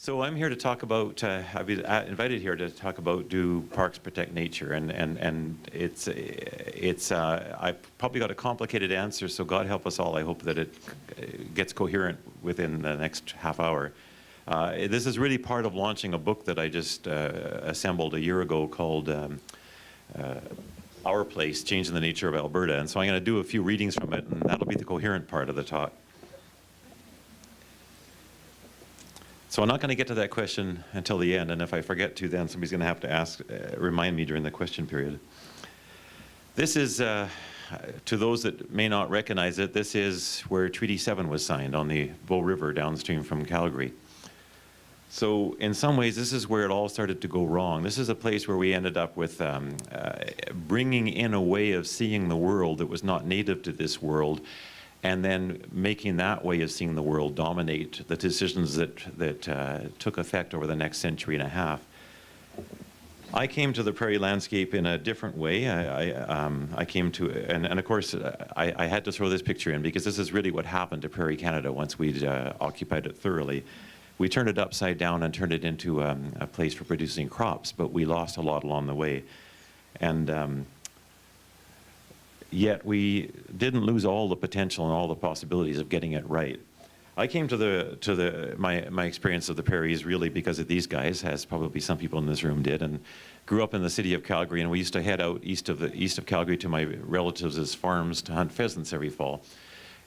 So I'm here to talk about, I've been invited here to talk about do parks protect nature, and I probably got a complicated answer, so God help us all. I hope that it gets coherent within the next half hour. This is really part of launching a book that I just assembled a year ago called Our Place, Changing the Nature of Alberta, and so I'm going to do a few readings from it, and that'll be the coherent part of the talk. So I'm not going to get to that question until the end, and if I forget to, then somebody's going to have to ask, remind me during the question period. This is, to those that may not recognize it, this is where Treaty 7 was signed on the Bow River downstream from Calgary. So in some ways, this is where it all started to go wrong. This is a place where we ended up with bringing in a way of seeing the world that was not native to this world, and then making that way of seeing the world dominate the decisions that took effect over the next century and a half. I came to the prairie landscape in a different way. I came to, and of course, I had to throw this picture in because this is really what happened to Prairie Canada once we'd occupied it thoroughly. We turned it upside down and turned it into a place for producing crops, but we lost a lot along the way. And yet we didn't lose all the potential and all the possibilities of getting it right. I came to my experience of the prairies really because of these guys, as probably some people in this room did, and grew up in the city of Calgary, and we used to head out east of Calgary to my relatives' farms to hunt pheasants every fall.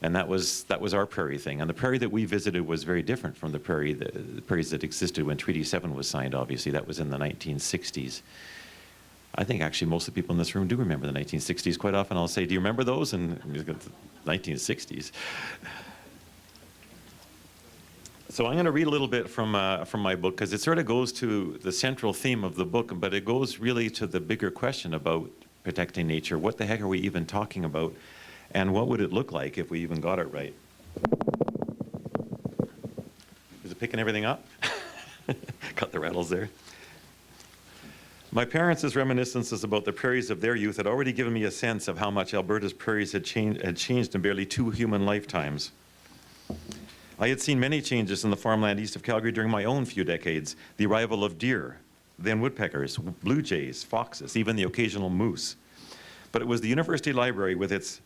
And that was our prairie thing. And the prairie that we visited was very different from the prairies that existed when Treaty 7 was signed, obviously. That was in the 1960s. I think actually most of the people in this room do remember the 1960s. Quite often I'll say, do you remember those? And the 1960s. So I'm going to read a little bit from my book, because it sort of goes to the central theme of the book, but it goes really to the bigger question about protecting nature. What the heck are we even talking about? And what would it look like if we even got it right? Is it picking everything up? Got the rattles there. My parents' reminiscences about the prairies of their youth had already given me a sense of how much Alberta's prairies had changed in barely 2 human lifetimes. I had seen many changes in the farmland east of Calgary during my own few decades. The arrival of deer, then woodpeckers, blue jays, foxes, even the occasional moose. But it was the university library with its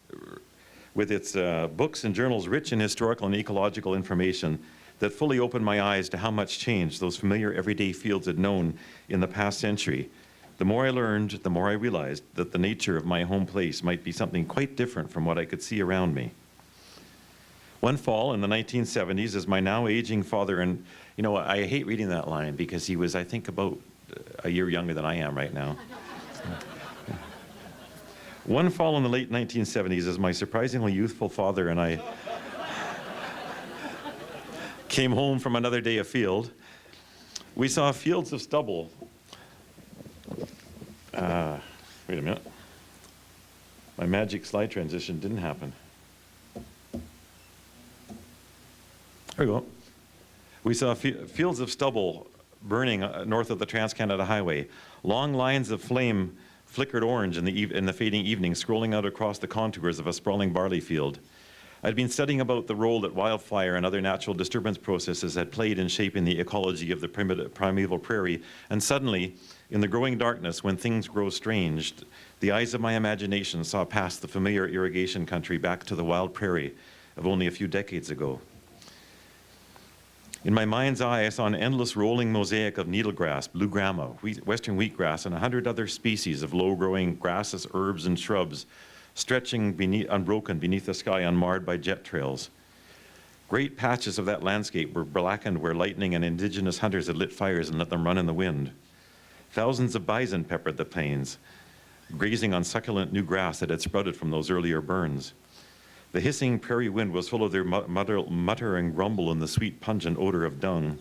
books and journals rich in historical and ecological information that fully opened my eyes to how much change those familiar everyday fields had known in the past century. The more I learned, the more I realized that the nature of my home place might be something quite different from what I could see around me. One fall in the 1970s, as my now aging father, and you know, I hate reading that line because he was, I think, about a year younger than I am right now. One fall in the late 1970s, as my surprisingly youthful father and I came home from another day afield, we saw fields of stubble. Wait a minute. My magic slide transition didn't happen. There we go. We saw fields of stubble burning north of the Trans-Canada Highway. Long lines of flame flickered orange in the fading evening, scrolling out across the contours of a sprawling barley field. I'd been studying about the role that wildfire and other natural disturbance processes had played in shaping the ecology of the primeval prairie, and suddenly, in the growing darkness, when things grow strange, the eyes of my imagination saw past the familiar irrigation country back to the wild prairie of only a few decades ago. In my mind's eye, I saw an endless rolling mosaic of needlegrass, blue grama, western wheatgrass, and 100 other species of low-growing grasses, herbs, and shrubs, stretching unbroken beneath a sky unmarred by jet trails. Great patches of that landscape were blackened where lightning and indigenous hunters had lit fires and let them run in the wind. Thousands of bison peppered the plains, grazing on succulent new grass that had sprouted from those earlier burns. The hissing prairie wind was full of their mutter and grumble and the sweet pungent odor of dung.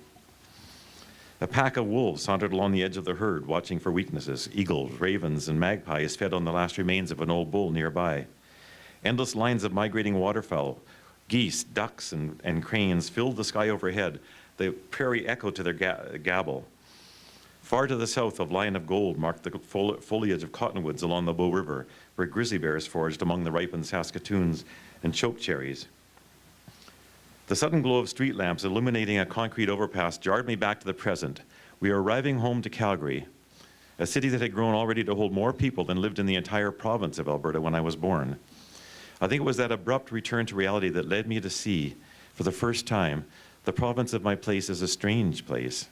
A pack of wolves sauntered along the edge of the herd, watching for weaknesses. Eagles, ravens, and magpies fed on the last remains of an old bull nearby. Endless lines of migrating waterfowl, geese, ducks, and cranes filled the sky overhead. The prairie echoed to their gabble. Far to the south, a line of gold marked the foliage of cottonwoods along the Bow River, where grizzly bears foraged among the ripened Saskatoons and chokecherries. The sudden glow of street lamps illuminating a concrete overpass jarred me back to the present. We were arriving home to Calgary, a city that had grown already to hold more people than lived in the entire province of Alberta when I was born. I think it was that abrupt return to reality that led me to see, for the first time, the province of my place as a strange place.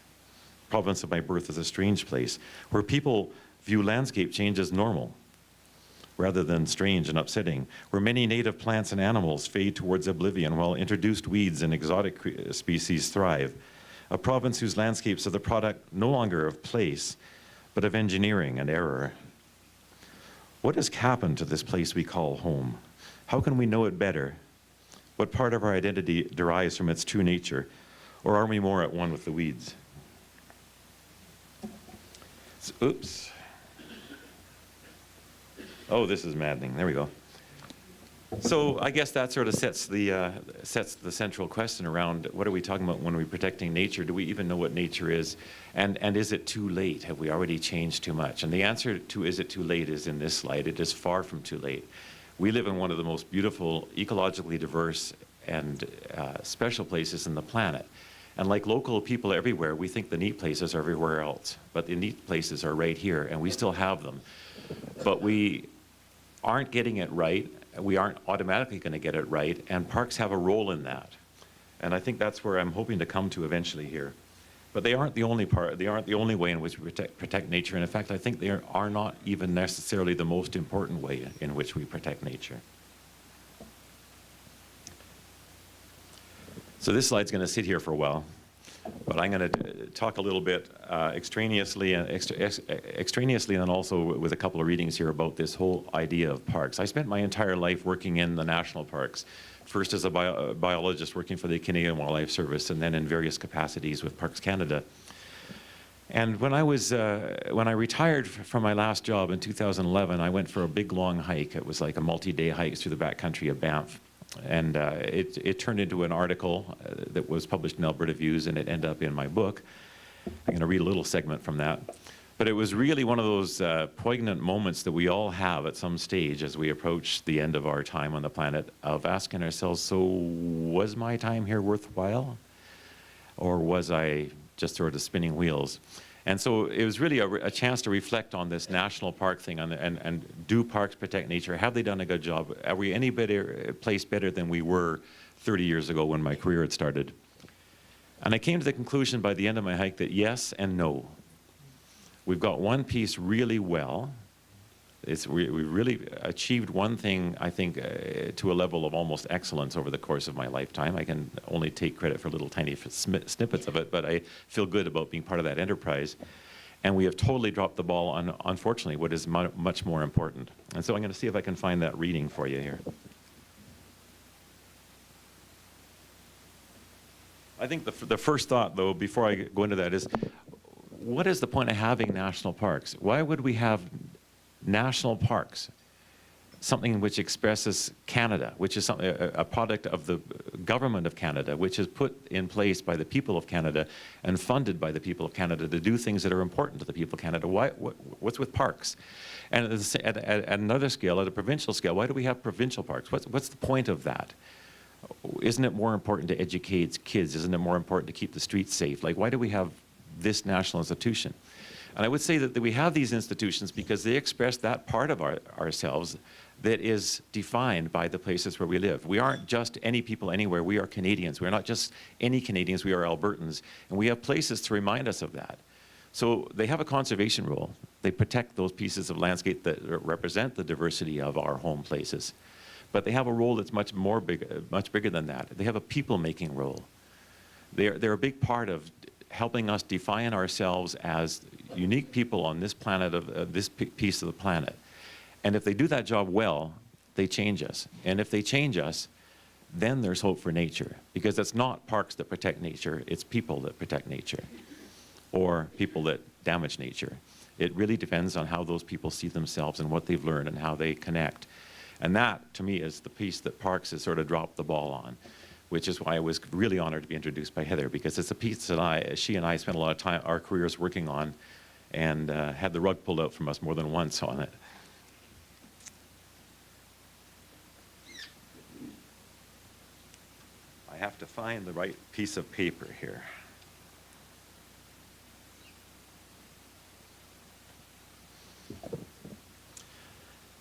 Province of my birth as a strange place, where people view landscape change as normal, rather than strange and upsetting, where many native plants and animals fade towards oblivion while introduced weeds and exotic species thrive. A province whose landscapes are the product no longer of place, but of engineering and error. What has happened to this place we call home? How can we know it better? What part of our identity derives from its true nature? Or are we more at one with the weeds? Oops. Oh, this is maddening. There we go. So I guess that sort of sets the central question around what are we talking about when we're protecting nature? Do we even know what nature is? And is it too late? Have we already changed too much? And the answer to is it too late is in this slide. It is far from too late. We live in one of the most beautiful, ecologically diverse and special places in the planet. And like local people everywhere, we think the neat places are everywhere else. But the neat places are right here, and we still have them. But we aren't getting it right. We aren't automatically going to get it right, and parks have a role in that. And I think that's where I'm hoping to come to eventually here. But they aren't the only part, they aren't the only way in which we protect nature. And in fact, I think they are not even necessarily the most important way in which we protect nature. So this slide's going to sit here for a while, but I'm going to talk a little bit extraneously and also with a couple of readings here about this whole idea of parks. I spent my entire life working in the national parks, first as a biologist working for the Canadian Wildlife Service, and then in various capacities with Parks Canada. And when I retired from my last job in 2011, I went for a big long hike. It was like a multi-day hike through the backcountry of Banff. And it turned into an article that was published in Alberta Views, and it ended up in my book. I'm going to read a little segment from that. But it was really one of those poignant moments that we all have at some stage as we approach the end of our time on the planet, of asking ourselves, so was my time here worthwhile? Or was I just sort of spinning wheels? And so it was really a chance to reflect on this national park thing and do parks protect nature? Have they done a good job? Are we any place better than we were 30 years ago when my career had started? And I came to the conclusion by the end of my hike that yes and no. We've got one piece really well. We really achieved one thing, I think, to a level of almost excellence over the course of my lifetime. I can only take credit for little tiny snippets of it, but I feel good about being part of that enterprise. And we have totally dropped the ball on, unfortunately, what is much more important. And so I'm going to see if I can find that reading for you here. I think the first thought, though, before I go into that is, what is the point of having national parks? Why would we have national parks? Something which expresses Canada, which is something, a product of the government of Canada, which is put in place by the people of Canada and funded by the people of Canada to do things that are important to the people of Canada. What's with parks? And at another scale, at a provincial scale, why do we have provincial parks? What's the point of that? Isn't it more important to educate kids? Isn't it more important to keep the streets safe? Like, why do we have this national institution? And I would say that we have these institutions because they express that part of ourselves that is defined by the places where we live. We aren't just any people anywhere. We are Canadians. We're not just any Canadians. We are Albertans. And we have places to remind us of that. So they have a conservation role. They protect those pieces of landscape that represent the diversity of our home places. But they have a role that's much bigger than that. They have a people-making role. They're a big part of helping us define ourselves as unique people on this planet, this piece of the planet. And if they do that job well, they change us. And if they change us, then there's hope for nature. Because it's not parks that protect nature, it's people that protect nature. Or people that damage nature. It really depends on how those people see themselves and what they've learned and how they connect. And that, to me, is the piece that Parks has sort of dropped the ball on, which is why I was really honored to be introduced by Heather, because it's a piece that she and I spent a lot of time, our careers working on, and had the rug pulled out from us more than once on it. I have to find the right piece of paper here.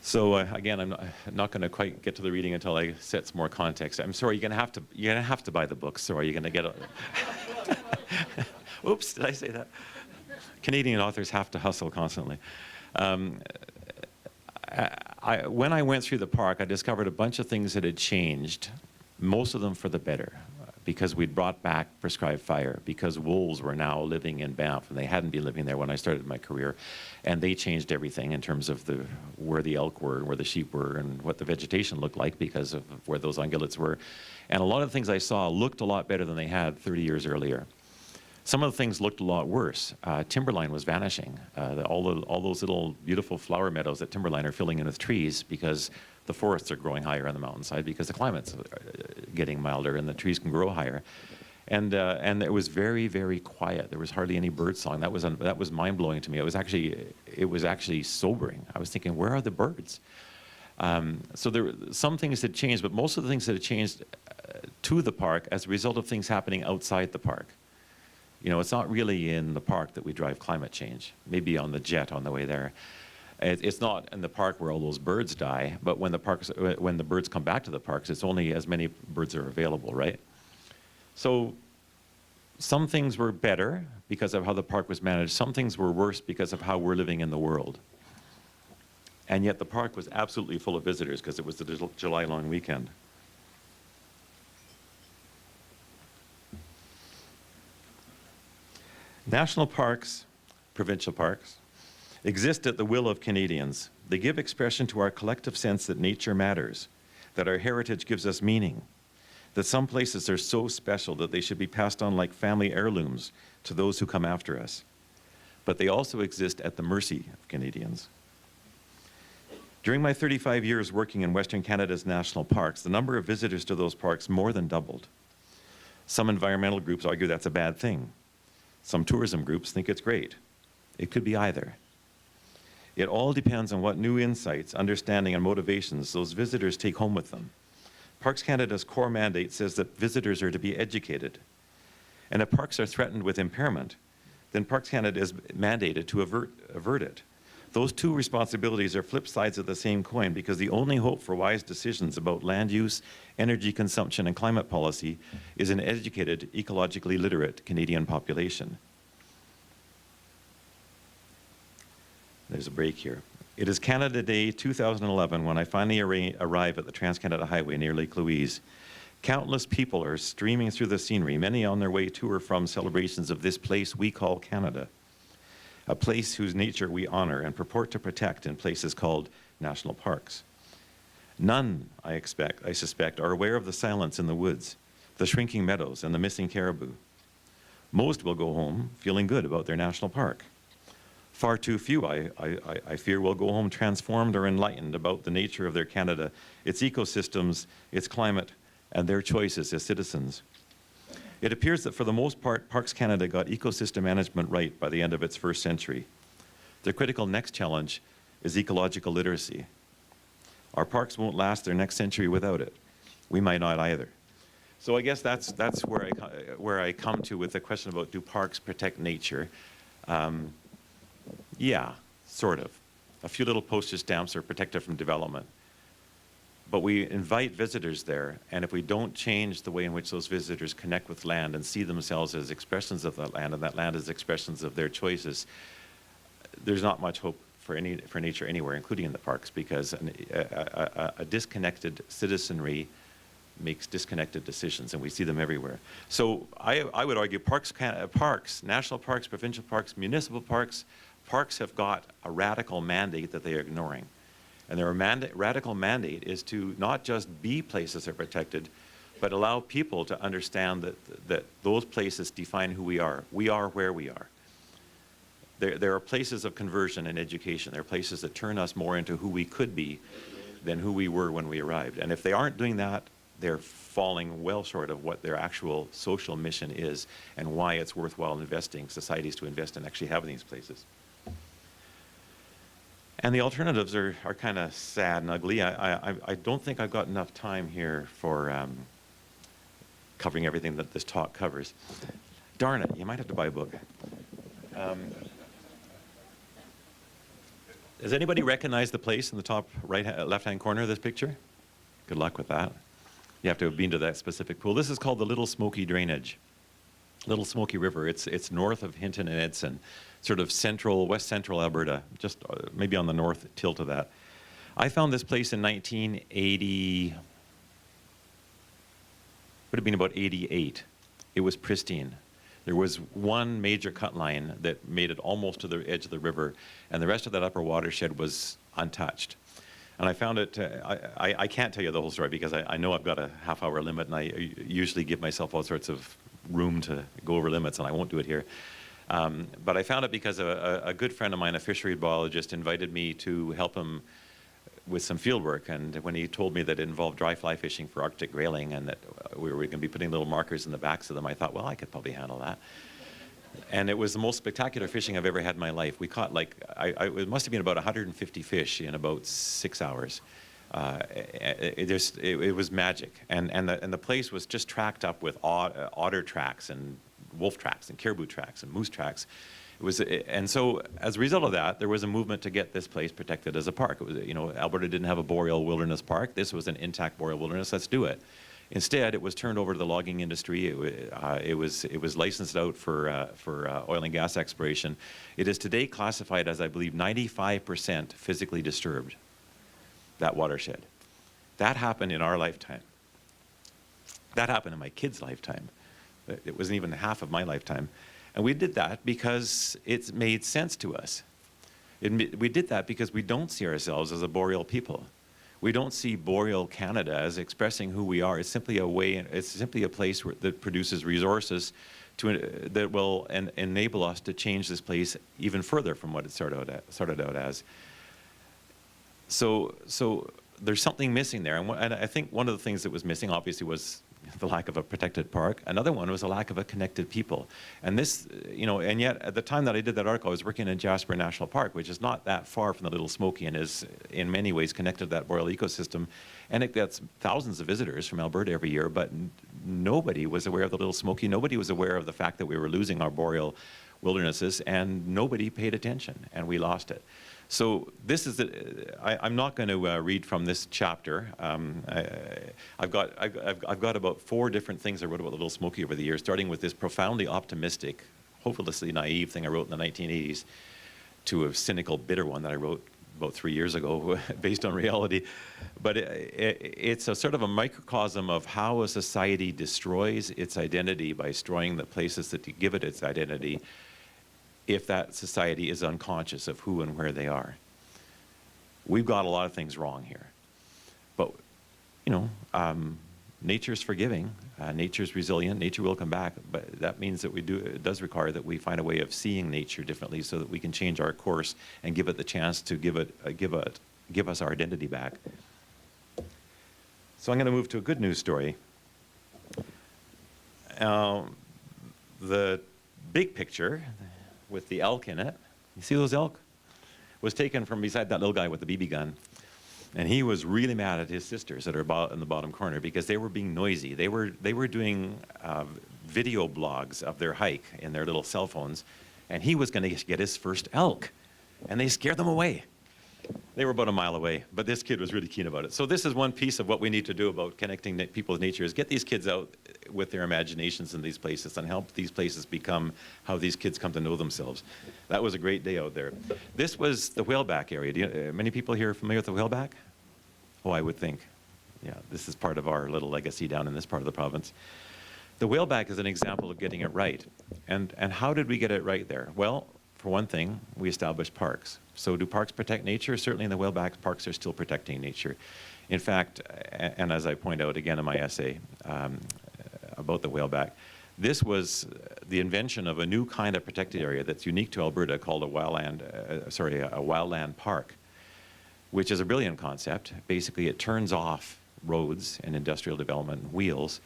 So again, I'm not going to quite get to the reading until I set some more context. I'm sorry, you're going to have to buy the book. Sorry, you're going to get a... Oops, did I say that? Canadian authors have to hustle constantly. When I went through the park, I discovered a bunch of things that had changed, most of them for the better, because we'd brought back prescribed fire, because wolves were now living in Banff, and they hadn't been living there when I started my career, and they changed everything in terms of where the elk were, and where the sheep were, and what the vegetation looked like because of where those ungulates were. And a lot of the things I saw looked a lot better than they had 30 years earlier. Some of the things looked a lot worse. Timberline was vanishing. All those little beautiful flower meadows that timberline are filling in with trees because the forests are growing higher on the mountainside because the climate's getting milder and the trees can grow higher. And it was very, very quiet. There was hardly any bird song. That was mind-blowing to me. It was actually sobering. I was thinking, where are the birds? So some things had changed, but most of the things that had changed to the park as a result of things happening outside the park. You know, it's not really in the park that we drive climate change, maybe on the jet on the way there. It's not in the park where all those birds die, but when the birds come back to the parks, it's only as many birds are available, right? So some things were better because of how the park was managed. Some things were worse because of how we're living in the world. And yet the park was absolutely full of visitors because it was the July long weekend. National parks, provincial parks, exist at the will of Canadians. They give expression to our collective sense that nature matters, that our heritage gives us meaning, that some places are so special that they should be passed on like family heirlooms to those who come after us. But they also exist at the mercy of Canadians. During my 35 years working in Western Canada's national parks, the number of visitors to those parks more than doubled. Some environmental groups argue that's a bad thing. Some tourism groups think it's great. It could be either. It all depends on what new insights, understanding, and motivations those visitors take home with them. Parks Canada's core mandate says that visitors are to be educated. And if parks are threatened with impairment, then Parks Canada is mandated to avert it. Those two responsibilities are flip sides of the same coin because the only hope for wise decisions about land use, energy consumption, and climate policy is an educated, ecologically literate Canadian population. There's a break here. It is Canada Day 2011 when I finally arrive at the Trans-Canada Highway near Lake Louise. Countless people are streaming through the scenery, many on their way to or from celebrations of this place we call Canada. A place whose nature we honor and purport to protect in places called national parks. None, I suspect, are aware of the silence in the woods, the shrinking meadows, and the missing caribou. Most will go home feeling good about their national park. Far too few, I fear, will go home transformed or enlightened about the nature of their Canada, its ecosystems, its climate, and their choices as citizens. It appears that for the most part, Parks Canada got ecosystem management right by the end of its first century. The critical next challenge is ecological literacy. Our parks won't last their next century without it. We might not either. So I guess that's where I come to with the question about, do parks protect nature? Yeah, sort of. A few little postage stamps are protected from development. But we invite visitors there, and if we don't change the way in which those visitors connect with land and see themselves as expressions of that land, and that land as expressions of their choices, there's not much hope for nature anywhere, including in the parks, because a disconnected citizenry makes disconnected decisions, and we see them everywhere. So I would argue parks, national parks, provincial parks, municipal parks, parks have got a radical mandate that they are ignoring. And their radical mandate is to not just be places that are protected, but allow people to understand that those places define who we are. We are where we are. There are places of conversion and education. There are places that turn us more into who we could be than who we were when we arrived. And if they aren't doing that, they're falling well short of what their actual social mission is and why it's worthwhile societies to invest in actually having these places. And the alternatives are kind of sad and ugly. I don't think I've got enough time here for covering everything that this talk covers. Darn it, you might have to buy a book. Does anybody recognize the place in the top left-hand corner of this picture? Good luck with that. You have to have been to that specific pool. This is called the Little Smoky Drainage. Little Smoky River. It's north of Hinton and Edson, sort of west central Alberta, just maybe on the north tilt of that. I found this place in 1980, would have been about 88. It was pristine. There was one major cut line that made it almost to the edge of the river, and the rest of that upper watershed was untouched. And I found it, I can't tell you the whole story because I know I've got a half-hour limit, and I usually give myself all sorts of room to go over limits, and I won't do it here. But I found it because a good friend of mine, a fishery biologist, invited me to help him with some field work. And when he told me that it involved dry fly fishing for Arctic grayling and that we were going to be putting little markers in the backs of them, I thought, well, I could probably handle that. And it was the most spectacular fishing I've ever had in my life. We caught it must have been about 150 fish in about 6 hours. It was magic. And the place was just tracked up with otter tracks and wolf tracks and caribou tracks and moose tracks. And so as a result of that, there was a movement to get this place protected as a park. It was, Alberta didn't have a boreal wilderness park. This was an intact boreal wilderness. Let's do it. Instead, it was turned over to the logging industry. It was licensed out for oil and gas exploration. It is today classified as, I believe, 95% physically disturbed, that watershed. That happened in our lifetime. That happened in my kid's lifetime. It wasn't even half of my lifetime. And we did that because it made sense to us. We did that because we don't see ourselves as a boreal people. We don't see boreal Canada as expressing who we are. It's simply a place that produces resources that will enable us to change this place even further from what it started out as. So there's something missing there. And I think one of the things that was missing, obviously, was the lack of a protected park. Another one was a lack of a connected people. And this, and yet at the time that I did that article, I was working in Jasper National Park, which is not that far from the Little Smoky and is in many ways connected to that boreal ecosystem. And it gets thousands of visitors from Alberta every year, but nobody was aware of the Little Smoky. Nobody was aware of the fact that we were losing our boreal wildernesses, and nobody paid attention, and we lost it. So this is I'm not going to read from this chapter. I've got about 4 different things I wrote about the Little Smoky over the years, starting with this profoundly optimistic, hopelessly naive thing I wrote in the 1980s, to a cynical, bitter one that I wrote about 3 years ago, based on reality. But it's a sort of a microcosm of how a society destroys its identity by destroying the places that give it its identity, if that society is unconscious of who and where they are. We've got a lot of things wrong here. But, nature's forgiving, nature's resilient, nature will come back, but that means that it does require that we find a way of seeing nature differently so that we can change our course and give it the chance to give us our identity back. So I'm going to move to a good news story. The big picture, with the elk in it, you see those elk? Was taken from beside that little guy with the BB gun. And he was really mad at his sisters that are in the bottom corner because they were being noisy. They were doing video blogs of their hike in their little cell phones, and he was going to get his first elk. And they scared them away. They were about a mile away, but this kid was really keen about it. So this is one piece of what we need to do about connecting people with nature, is get these kids out with their imaginations in these places and help these places become how these kids come to know themselves. That was a great day out there. This was the whaleback area. Many people here familiar with the whaleback? Oh, I would think. Yeah, this is part of our little legacy down in this part of the province. The whaleback is an example of getting it right. And how did we get it right there? Well, for one thing, we established parks. So do parks protect nature? Certainly in the whaleback, parks are still protecting nature. In fact, and as I point out again in my essay about the whaleback, this was the invention of a new kind of protected area that's unique to Alberta called a wildland park, which is a brilliant concept. Basically, it turns off roads and industrial development wheels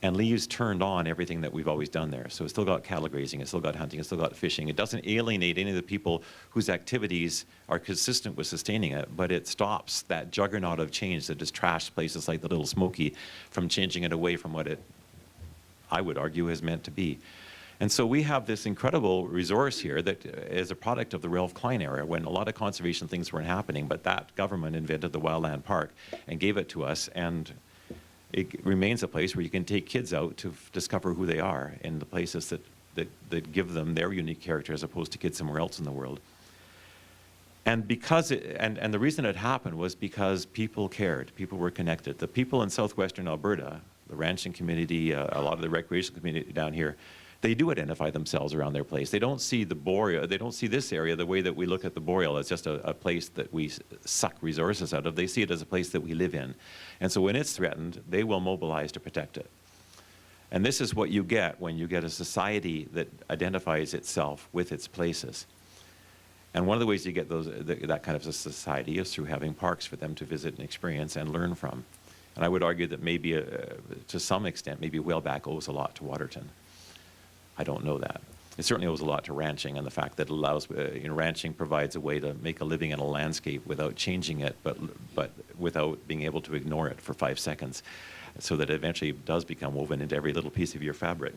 and leaves turned on everything that we've always done there. So it's still got cattle grazing, it's still got hunting, it's still got fishing. It doesn't alienate any of the people whose activities are consistent with sustaining it, but it stops that juggernaut of change that has trashed places like the Little Smoky from changing it away from what it I would argue, is meant to be. And so we have this incredible resource here that is a product of the Ralph Klein era, when a lot of conservation things weren't happening, but that government invented the Wildland Park and gave it to us, and it remains a place where you can take kids out to discover who they are in the places that give them their unique character as opposed to kids somewhere else in the world. And because and the reason it happened was because people cared, people were connected. The people in southwestern Alberta, the ranching community, a lot of the recreation community down here, they do identify themselves around their place. They don't see the Boreal, they don't see this area the way that we look at the Boreal as just a place that we suck resources out of. They see it as a place that we live in. And so when it's threatened, they will mobilize to protect it. And this is what you get when you get a society that identifies itself with its places. And one of the ways you get that kind of a society is through having parks for them to visit and experience and learn from. And I would argue that maybe, to some extent, maybe Whaleback owes a lot to Waterton. I don't know that. It certainly owes a lot to ranching and the fact that it allows, ranching provides a way to make a living in a landscape without changing it, but without being able to ignore it for 5 seconds, so that it eventually does become woven into every little piece of your fabric.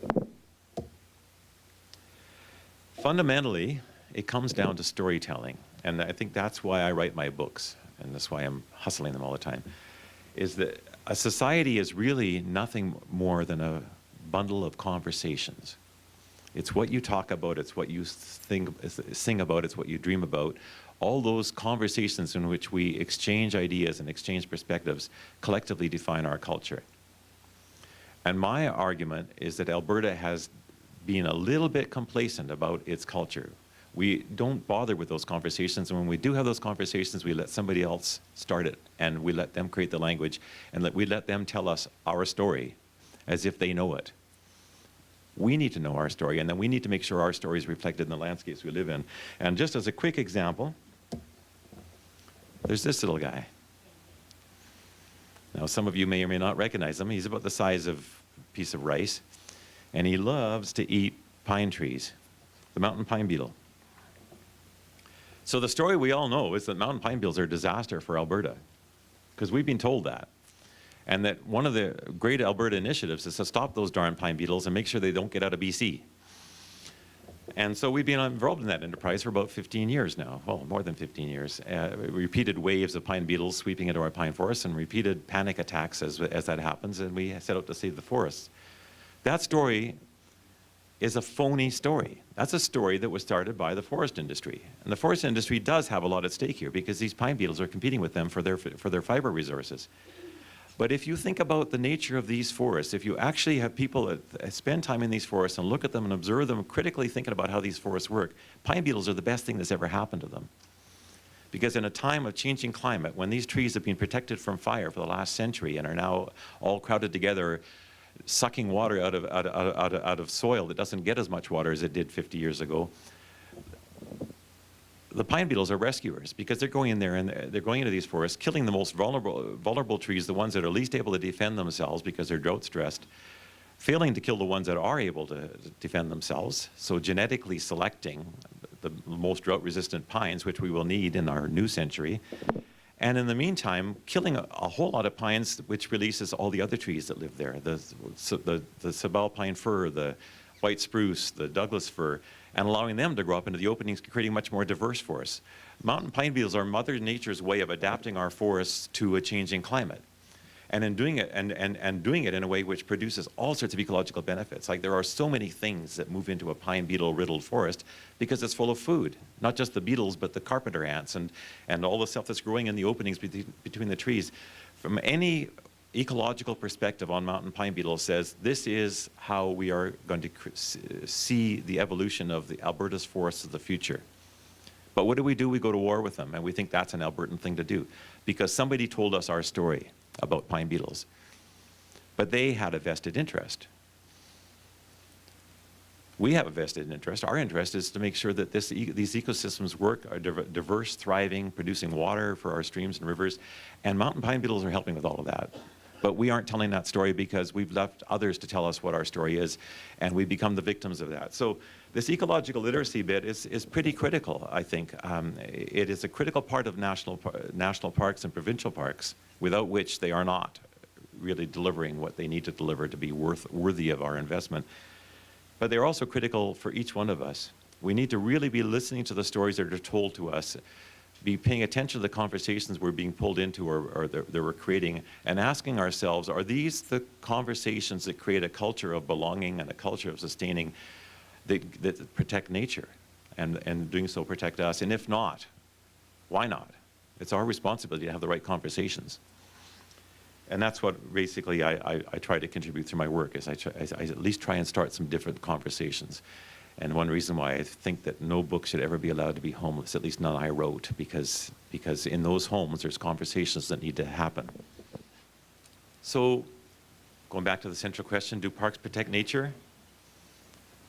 Fundamentally, it comes down to storytelling, and I think that's why I write my books, and that's why I'm hustling them all the time, is that a society is really nothing more than a bundle of conversations. It's what you talk about, it's what you sing about, it's what you dream about. All those conversations in which we exchange ideas and exchange perspectives collectively define our culture. And my argument is that Alberta has been a little bit complacent about its culture. We don't bother with those conversations, and when we do have those conversations, we let somebody else start it, and we let them create the language, and we let them tell us our story as if they know it. We need to know our story, and then we need to make sure our story is reflected in the landscapes we live in. And just as a quick example, there's this little guy. Now, some of you may or may not recognize him. He's about the size of a piece of rice, and he loves to eat pine trees, the mountain pine beetle. So the story we all know is that mountain pine beetles are a disaster for Alberta, because we've been told that. And that one of the great Alberta initiatives is to stop those darn pine beetles and make sure they don't get out of BC. And so we've been involved in that enterprise for about 15 years now, well, more than 15 years. Repeated waves of pine beetles sweeping into our pine forests and repeated panic attacks as that happens, and we set out to save the forests. That story is a phony story. That's a story that was started by the forest industry. And the forest industry does have a lot at stake here because these pine beetles are competing with them for their fiber resources. But if you think about the nature of these forests, if you actually have people that spend time in these forests and look at them and observe them, critically thinking about how these forests work, pine beetles are the best thing that's ever happened to them. Because in a time of changing climate, when these trees have been protected from fire for the last century and are now all crowded together, sucking water out of soil that doesn't get as much water as it did 50 years ago, the pine beetles are rescuers because they're going in there and they're going into these forests, killing the most vulnerable trees, the ones that are least able to defend themselves because they're drought stressed, failing to kill the ones that are able to defend themselves, so genetically selecting the most drought resistant pines, which we will need in our new century, and in the meantime, killing a whole lot of pines, which releases all the other trees that live there, the subalpine fir, the white spruce, the Douglas fir, and allowing them to grow up into the openings, creating much more diverse forests. Mountain pine beetles are Mother Nature's way of adapting our forests to a changing climate. And in doing it, and doing it in a way which produces all sorts of ecological benefits. Like there are so many things that move into a pine beetle riddled forest because it's full of food. Not just the beetles, but the carpenter ants and all the stuff that's growing in the openings between the trees. From any ecological perspective on mountain pine beetles says this is how we are going to see the evolution of the Alberta's forests of the future. But what do? We go to war with them, and we think that's an Albertan thing to do because somebody told us our story about pine beetles. But they had a vested interest. We have a vested interest. Our interest is to make sure that these ecosystems work, are diverse, thriving, producing water for our streams and rivers, and mountain pine beetles are helping with all of that. But we aren't telling that story because we've left others to tell us what our story is, and we become the victims of that. So this ecological literacy bit is pretty critical, I think. It is a critical part of national parks and provincial parks, without which they are not really delivering what they need to deliver to be worthy of our investment. But they're also critical for each one of us. We need to really be listening to the stories that are told to us, be paying attention to the conversations we're being pulled into or that we're creating, and asking ourselves, are these the conversations that create a culture of belonging and a culture of sustaining that protect nature, and doing so protect us? And if not, why not? It's our responsibility to have the right conversations. And that's what basically I try to contribute through my work, is I at least try and start some different conversations. And one reason why I think that no book should ever be allowed to be homeless, at least none I wrote, because in those homes there's conversations that need to happen. So going back to the central question, do parks protect nature?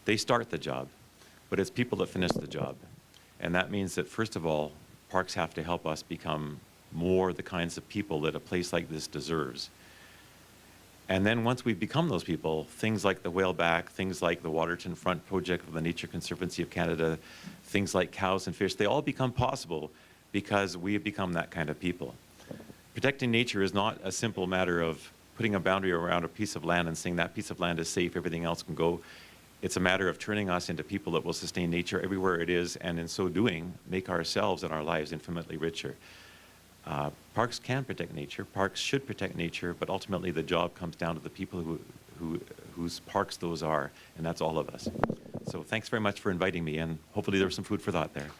They start the job, but it's people that finish the job. And that means that, first of all, parks have to help us become more the kinds of people that a place like this deserves. And then once we've become those people, things like the whaleback, things like the Waterton Front project of the Nature Conservancy of Canada, things like cows and fish, they all become possible because we have become that kind of people. Protecting nature is not a simple matter of putting a boundary around a piece of land and saying that piece of land is safe, everything else can go. It's a matter of turning us into people that will sustain nature everywhere it is, and in so doing, make ourselves and our lives infinitely richer. Parks can protect nature, parks should protect nature, but ultimately the job comes down to the people whose parks those are, and that's all of us. So thanks very much for inviting me, and hopefully there's some food for thought there.